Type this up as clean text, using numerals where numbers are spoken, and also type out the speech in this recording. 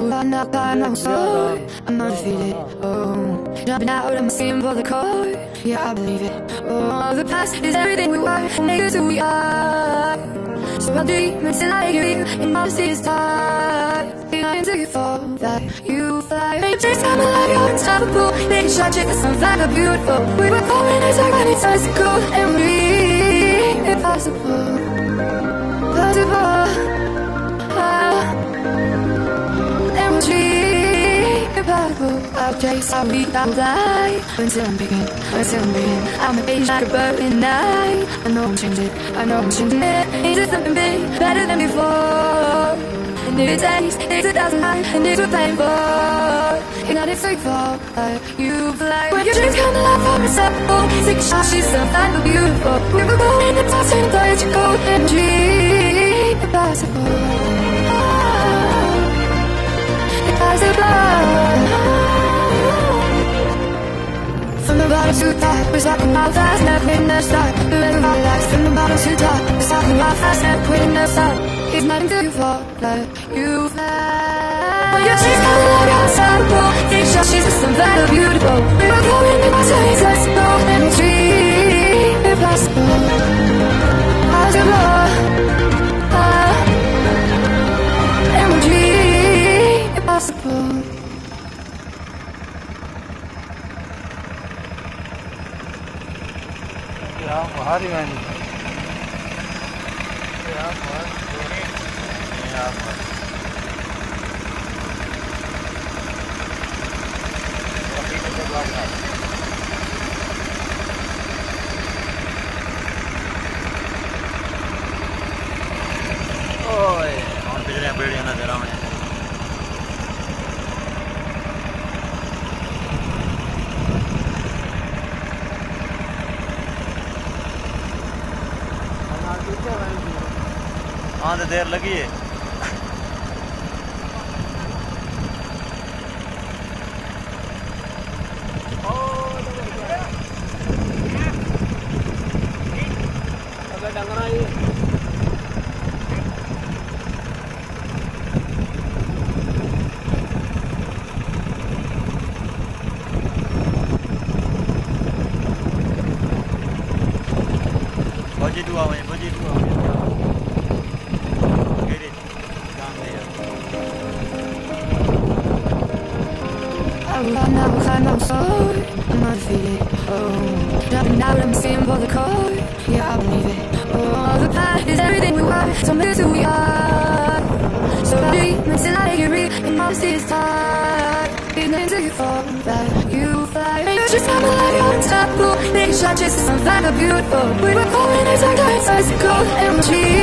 run up by my soul. I'm undefeated. Oh, jumping out of my skin for the core. Yeah, I believe it. Oh, the past is everything we were. Make us who we are. So I'll dream until I hear you in my seas time. Until you fall, that you fly. Make dreams come alive, you're unstoppable. Making sure check us on like a beautiful. We were calling it like when it's time to go. And we impossible, possible. And we'll dream impossible. I'll chase, I'll lead, I'll fly. Until I'm begin, I'm a page like a bird in night. I know I'm changing, I know I'm changing it. Into something big, better than before. And it takes 1,000 lives, and it's what playing for. You're not free fall, like you fly. When your dreams come alive, I'm unstoppable. Take a shot, she's so fine but beautiful. We were going in the past, and thought you go and dream impossible. Impossible. From the bottom to the top, we're talking about fast, never quitting, never stop. We're living our lives from the bottom to the top. We're talking about fast, never quitting, never stop. It's not until you fall, like you fly. When your dreams come alive, you're unstoppable. Take a shot, she's just some better, beautiful. We were going in my days, let's go and dream impossible. Possible. And we'll dream impossible. Bahari man. ओए कौन पिछले पेड़ियां ना जरा में हाँ तो देर लगी है बजी दुआ वहीं बजी दुआ Now we'll find my soul. I'm undefeated. Oh, jumping out of my skin for the core. Yeah, I believe it. Oh, the past is everything we were. So make us who we are. So I dream until I hear it in my seas time. Until you fall, that you fly. Make your dreams come alive, you're unstoppable. Making sure chases some like a beautiful. We were calling it like the inside to go. And we'll dream.